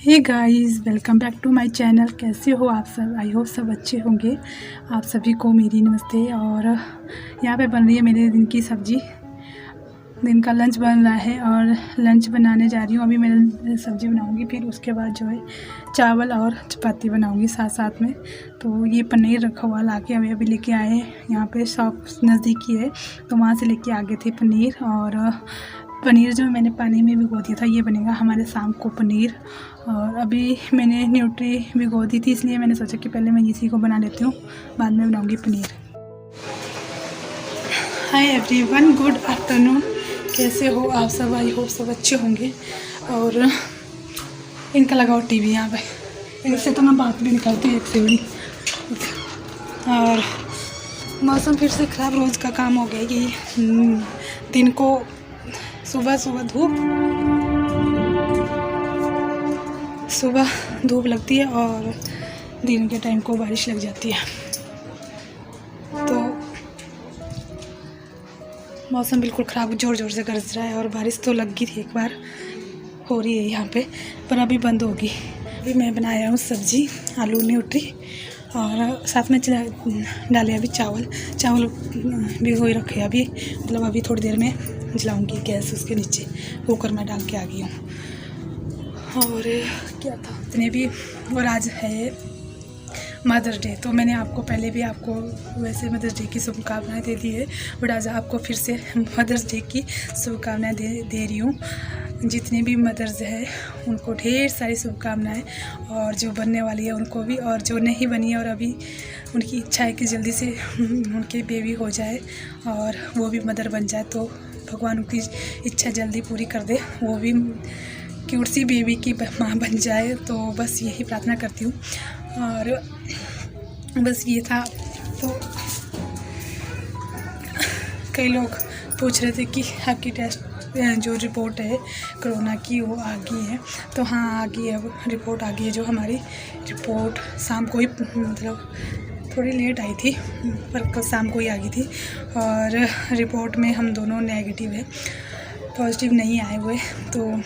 Hey guys, welcome back to my channel. कैसे हो आप सब? आई होप सब अच्छे होंगे। आप सभी को मेरी नमस्ते। और यहाँ पे बन रही है मेरे दिन की सब्जी। दिन का लंच बन रहा है और लंच बनाने जा रही हूँ। अभी मैं सब्जी बनाऊँगी, फिर उसके बाद जो है चावल और चपाती बनाऊँगी साथ साथ में। तो ये पनीर रखा हुआ ला के अभी लेके आए। यहाँ पे शॉप नज़दीकी है तो वहाँ से लेके आ गए थे पनीर। और पनीर जो मैंने पानी में भिगो दिया था, ये बनेगा हमारे शाम को पनीर। और अभी मैंने न्यूट्री भिगो दी थी, इसलिए मैंने सोचा कि पहले मैं इसी को बना लेती हूँ, बाद में बनाऊँगी paneer. Hi everyone, good afternoon. कैसे हो आप सब? आई होप सब अच्छे होंगे। और इनका लगाओ टीवी यहाँ पे, इनसे तो मैं बात भी नहीं करती एक से भी। और मौसम फिर से ख़राब, रोज़ का काम हो गया कि दिन को सुबह धूप लगती है और दिन के टाइम को बारिश लग जाती है। तो मौसम बिल्कुल ख़राब, ज़ोर ज़ोर से गरज रहा है। और बारिश तो लग गई थी, एक बार हो रही है यहाँ पे, पर अभी बंद होगी। अभी मैं बनाया हूँ सब्जी, आलू न्यूट्री, और साथ में डाले अभी चावल भिगोए रखे अभी, मतलब अभी थोड़ी देर में जलाऊंगी गैस उसके नीचे, कुकर में डाल के आ गई हूँ। और क्या था इतने भी। और आज है मदर्स डे, तो मैंने आपको पहले भी आपको वैसे मदर्स डे की शुभकामनाएं दे दी है, बट आज आपको फिर से मदर्स डे की शुभकामनाएं दे रही हूँ। जितने भी मदर्स है उनको ढेर सारी शुभकामनाएं, और जो बनने वाली है उनको भी, और जो नहीं बनी है और अभी उनकी इच्छा है कि जल्दी से उनकी बेबी हो जाए और वो भी मदर बन जाए, तो भगवान उनकी इच्छा जल्दी पूरी कर दे, वो भी क्यूट सी बेबी की माँ बन जाए। तो बस यही प्रार्थना करती हूँ। और बस ये था। तो कई लोग पूछ रहे थे कि आपकी टेस्ट जो रिपोर्ट है कोरोना की वो आ गई है। तो हाँ, आ गई है, वो रिपोर्ट आ गई है। जो हमारी रिपोर्ट शाम को ही, मतलब थोड़ी लेट आई थी, पर कल शाम को ही आ गई थी। और रिपोर्ट में हम दोनों नेगेटिव है, पॉजिटिव नहीं आए हुए। तो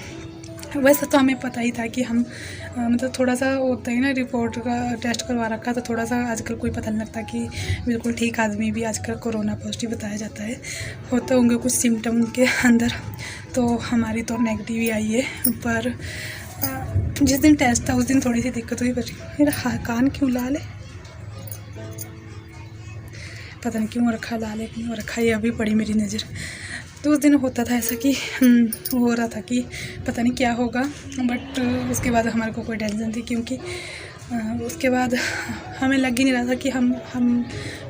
वैसे तो हमें पता ही था कि हम मतलब थोड़ा सा होता है ना, रिपोर्ट का टेस्ट करवा रखा, तो थोड़ा सा आजकल कोई पता नहीं लगता कि बिल्कुल ठीक आदमी भी आजकल कोरोना पॉजिटिव बताया जाता है। होते होंगे कुछ सिम्टम उनके अंदर, तो हमारी तो नेगेटिव ही आई है। पर जिस दिन टेस्ट था उस दिन थोड़ी सी दिक्कत हुई। पर मेरा कान क्यों लाल है, पता नहीं क्यों रखा लाल है, क्यों रखा, ये अभी पड़ी मेरी नज़र। तो उस दिन होता था ऐसा कि हो रहा था कि पता नहीं क्या होगा, बट उसके बाद हमारे को कोई टेंशन थी, क्योंकि उसके बाद हमें लग ही नहीं रहा था कि हम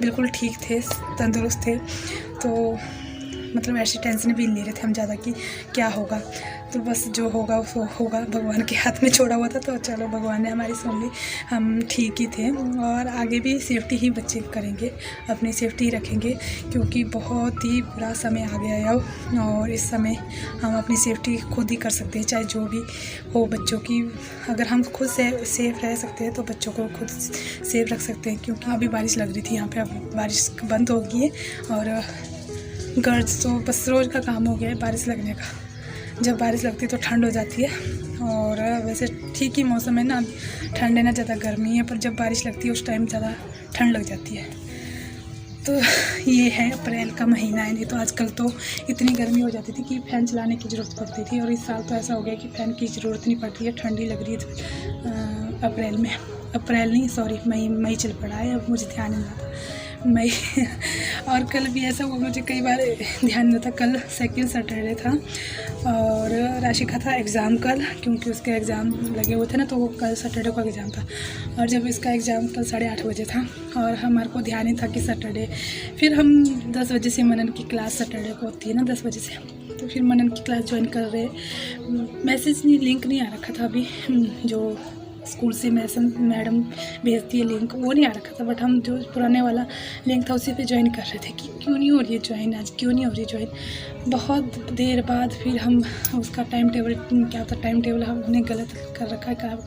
बिल्कुल ठीक थे, तंदुरुस्त थे। तो मतलब ऐसी टेंशन भी नहीं ले रहे थे हम ज़्यादा कि क्या होगा। तो बस जो होगा वो होगा, भगवान के हाथ में छोड़ा हुआ था। तो चलो, भगवान ने हमारी सुन ली, हम ठीक ही थे। और आगे भी सेफ्टी ही बच्चे करेंगे, अपनी सेफ्टी ही रखेंगे, क्योंकि बहुत ही बुरा समय आ गया है अब। और इस समय हम अपनी सेफ्टी खुद ही कर सकते हैं, चाहे जो भी हो बच्चों की। अगर हम खुद सेफ रह सकते हैं तो बच्चों को खुद सेफ रख सकते हैं। क्योंकि अभी बारिश लग रही थी यहाँ पे, अब बारिश बंद हो गई है। और गर्ज तो बस रोज़ का काम हो गया है बारिश लगने का। जब बारिश लगती है तो ठंड हो जाती है, और वैसे ठीक ही मौसम है ना, ठंड है ना, ज़्यादा गर्मी है। पर जब बारिश लगती है उस टाइम ज़्यादा ठंड लग जाती है। तो ये है अप्रैल का महीना है। नहीं तो आजकल तो इतनी गर्मी हो जाती थी कि फ़ैन चलाने की ज़रूरत पड़ती थी, और इस साल तो ऐसा हो गया कि फ़ैन की ज़रूरत नहीं पड़ रही है, ठंडी लग रही है अप्रैल में। अप्रैल नहीं, सॉरी, मई चल पड़ा है, अब मुझे ध्यान नहीं रहा मई। और कल भी ऐसा हुआ, मुझे कई बार ध्यान नहीं था। कल सेकंड सैटरडे था और राशिका था एग्ज़ाम कल, क्योंकि उसके एग्ज़ाम लगे हुए थे ना, तो वो कल सैटरडे को एग्ज़ाम था। और जब इसका एग्ज़ाम कल 8:30 बजे था, और हमारे को ध्यान ही था कि सैटरडे, फिर हम 10 बजे से मनन की क्लास सैटरडे को होती है ना, 10 बजे से, तो फिर मनन की क्लास ज्वाइन कर रहे। मैसेज नहीं, लिंक नहीं आ रखा था अभी, जो स्कूल से मैडम भेजती है लिंक, वो नहीं आ रखा था। बट हम जो पुराने वाला लिंक था उसी पे ज्वाइन कर रहे थे कि क्यों नहीं हो रही है ज्वाइन, आज क्यों नहीं हो रही ज्वाइन। बहुत देर बाद फिर हम उसका टाइम टेबल, क्या होता टाइम टेबल हमने गलत कर रखा है,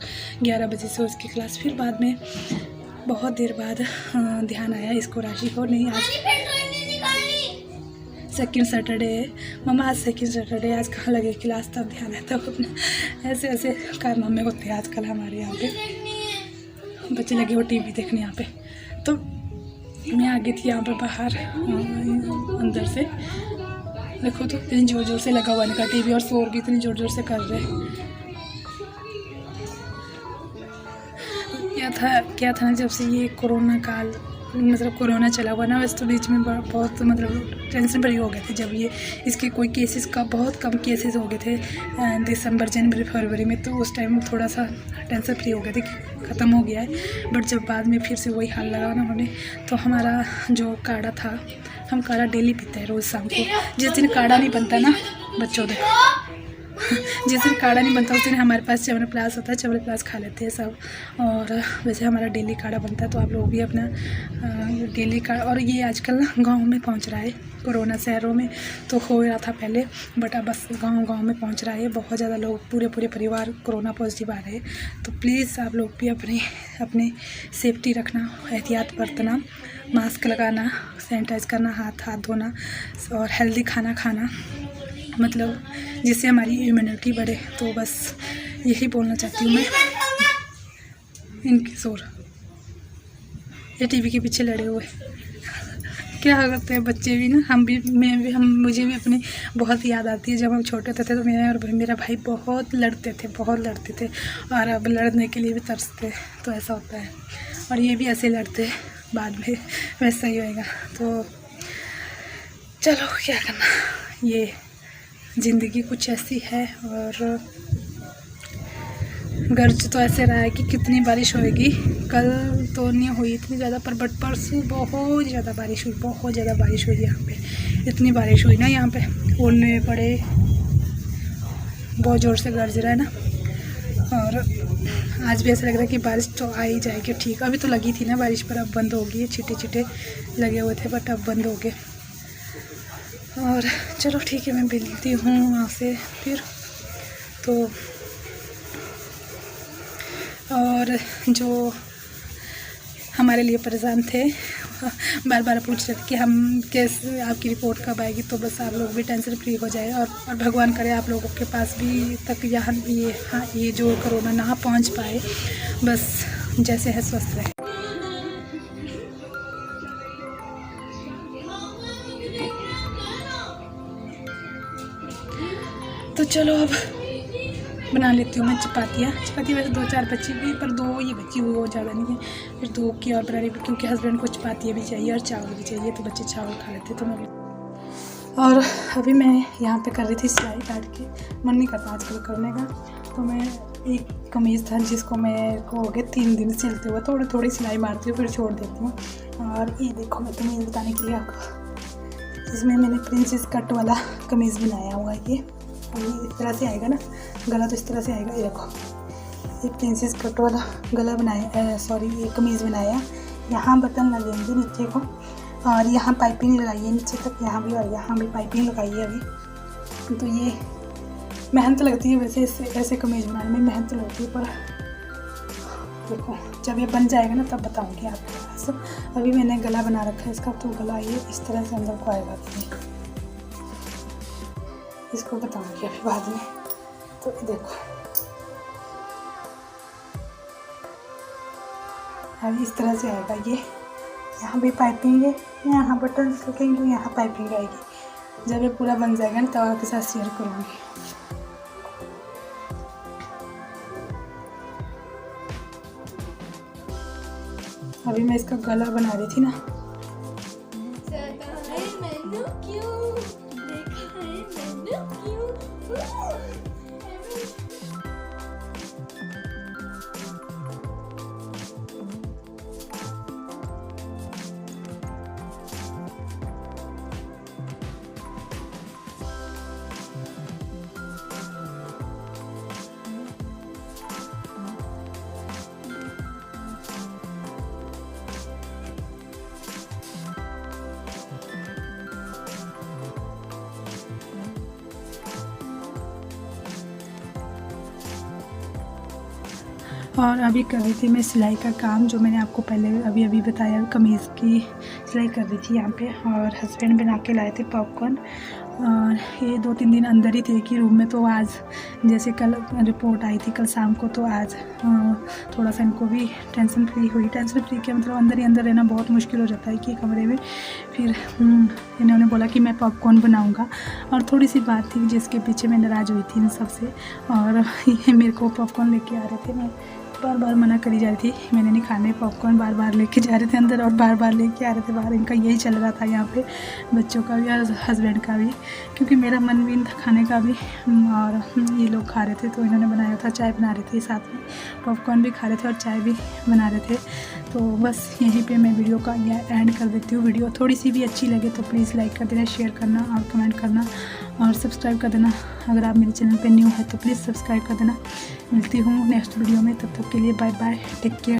11 बजे से उसकी क्लास। फिर बाद में बहुत देर बाद ध्यान आया इसको, राशि को, नहीं आज सेकंड सैटरडे है। मम्मा आज सेकंड सैटरडे, आज कहाँ लगे क्लास, तब ध्यान है तब अपना ऐसे ऐसे कारनामे होते हैं आजकल हमारे यहाँ पे। बच्चे लगे वो टीवी देखने यहाँ पे। तो मैं आ गई थी यहाँ पर बाहर अंदर से। देखो तो इतनी ज़ोर ज़ोर से लगा हुआ इनका टीवी, और शोर भी इतनी ज़ोर ज़ोर से कर रहे हैं। क्या था ना, जब से ये कोरोना काल मतलब कोरोना चला हुआ ना, वैसे तो बीच में बहुत मतलब टेंशन भरी हो गए थे जब ये इसके कोई केसेस का बहुत कम केसेस हो गए थे दिसंबर जनवरी फरवरी में। तो उस टाइम थोड़ा सा टेंशन फ्री हो गए थे कि ख़त्म हो गया है। बट जब बाद में फिर से वही हाल लगा ना उन्होंने, तो हमारा जो काढ़ा था, हम काढ़ा डेली पीते हैं रोज़ शाम को। जिस दिन काढ़ा नहीं बनता ना बच्चों दे जिस दिन काढ़ा नहीं बनता उस दिन हमारे पास च्यवनप्राश होता है, च्यवनप्राश खा लेते हैं सब। और वैसे हमारा डेली काढ़ा बनता है, तो आप लोग भी अपना डेली काढ़ा। और ये आजकल ना गाँव में पहुंच रहा है, कोरोना शहरों में तो हो रहा था पहले, बट अब बस गांव में पहुंच रहा है। बहुत ज़्यादा लोग पूरे परिवार कोरोना पॉजिटिव आ रहे हैं। तो प्लीज़ आप लोग भी अपने सेफ्टी रखना, एहतियात बरतना, मास्क लगाना, सैनिटाइज़ करना, हाथ धोना और हेल्दी खाना खाना, मतलब जिससे हमारी इम्यूनिटी बढ़े। तो बस यही बोलना चाहती हूँ मैं। इनकी शोर, ये टीवी के पीछे लड़े हुए क्या करते हैं बच्चे भी ना। मुझे भी अपनी बहुत याद आती है जब हम छोटे थे तो मैं और मेरा भाई बहुत लड़ते थे और अब लड़ने के लिए भी तरसते। तो ऐसा होता है, और ये भी ऐसे लड़ते बाद में वैसा ही होएगा। तो चलो क्या करना, ये ज़िंदगी कुछ ऐसी है। और गर्ज तो ऐसे रहा है कि कितनी बारिश होएगी। कल तो नहीं हुई इतनी ज़्यादा, पर बट परसों बहुत ज़्यादा बारिश हुई यहाँ पे। इतनी बारिश हुई ना यहाँ पे, ओले पड़े, बहुत ज़ोर से गरज रहा है ना। और आज भी ऐसा लग रहा है कि बारिश तो आ ही जाएगी। ठीक, अभी तो लगी थी ना बारिश, पर अब बंद हो गई। छिटे लगे हुए थे बट अब बंद हो गए। और चलो ठीक है, मैं मिलती हूँ वहाँ से फिर। तो और जो हमारे लिए परेशान थे, बार बार पूछ रहे थे कि हम कैसे, आपकी रिपोर्ट कब आएगी। तो बस आप लोग भी टेंशन फ्री हो जाए, और भगवान करे आप लोगों के पास भी तक यहाँ ये जो कोरोना ना पहुँच पाए। बस जैसे है स्वस्थ रहे। तो चलो अब बना लेती हूँ मैं चपाती वैसे 2-4 बची भी, पर 2 ही बची हुई, वो ज़्यादा नहीं है। फिर 2 की और बना रही, क्योंकि हस्बैंड को चपातियाँ भी चाहिए और चावल भी चाहिए, तो बच्चे चावल खा लेते। तो मैं और अभी मैं यहाँ पे कर रही थी सिलाई काट के। मन नहीं करता आजकल करने का। तो मैं एक कमीज़ था जिसको मैं को हो गए 3 दिन सिलते हुए, थोड़ी सिलाई मारती हूँ फिर छोड़ देती हूँ। और ये देखो, मैं कमीज़ बताने के लिए आपको, इसमें मैंने प्रिंसेस कट वाला कमीज़ बनाया हुआ है। ये इस तरह से आएगा ना, गला तो इस तरह से आएगा। ये देखो, ये प्रिंसेस कट वाला गला बनाया, ये कमीज़ बनाया। यहाँ बटन लगेंगे नीचे को, और यहाँ पाइपिंग लगाई है नीचे तक, यहाँ भी और यहाँ भी पाइपिंग लगाई है अभी। तो ये मेहनत लगती है वैसे, ऐसे कमीज़ बनाने में मेहनत लगती है, पर देखो जब ये बन जाएगा ना तब बताऊँगी आपको। अभी मैंने गला बना रखा है इसका, तो गला ये इस तरह से अंदर को आएगा। इसको बताऊँगी अभी बाद में। तो देखो अभी इस तरह से आएगा ये। यहाँ भी पाइपिंग है, यहाँ बटन लगेंगे, यहाँ पाइपिंग रहेगी। जब ये पूरा बन जाएगा ना तब आपके साथ शेयर करूँगी। अभी मैं इसका गला बना रही थी ना। और अभी कर रही थी मैं सिलाई का काम, जो मैंने आपको पहले अभी बताया, कमीज़ की सिलाई कर रही थी यहाँ पे, और हस्बैंड बना के लाए थे पॉपकॉर्न। और ये 2-3 दिन अंदर ही थे कि रूम में, तो आज जैसे कल रिपोर्ट आई थी कल शाम को, तो आज थोड़ा सा इनको भी टेंशन फ्री हुई। टेंशन फ्री क्या मतलब, अंदर ही अंदर रहना बहुत मुश्किल हो जाता है कि कमरे में। फिर इन्होंने बोला कि मैं पॉपकॉर्न बनाऊंगा, और थोड़ी सी बात थी जिसके पीछे मैं नाराज़ हुई थी इन सबसे। और ये मेरे को पॉपकॉर्न लेके आ रहे थे, मैं बार बार मना करी जा रही थी, मैंने नहीं खाने पॉपकॉर्न, बार बार लेके जा रहे थे अंदर और बार बार लेके आ रहे थे बाहर। इनका यही चल रहा था यहाँ पे, बच्चों का भी और हस्बैंड का भी, क्योंकि मेरा मन भी था खाने का भी। और ये लोग खा रहे थे तो इन्होंने बनाया था, चाय बना रही थी साथ में, पॉपकॉर्न भी खा रहे थे और चाय भी बना रहे थे। तो बस यहीं पर मैं वीडियो का एंड कर देती हूँ। वीडियो थोड़ी सी भी अच्छी लगे तो प्लीज़ लाइक कर देना, शेयर करना और कमेंट करना और सब्सक्राइब कर देना। अगर आप मेरे चैनल पे न्यू है तो प्लीज़ सब्सक्राइब कर देना। मिलती हूँ नेक्स्ट वीडियो में, तब तक के लिए बाय बाय, टेक केयर।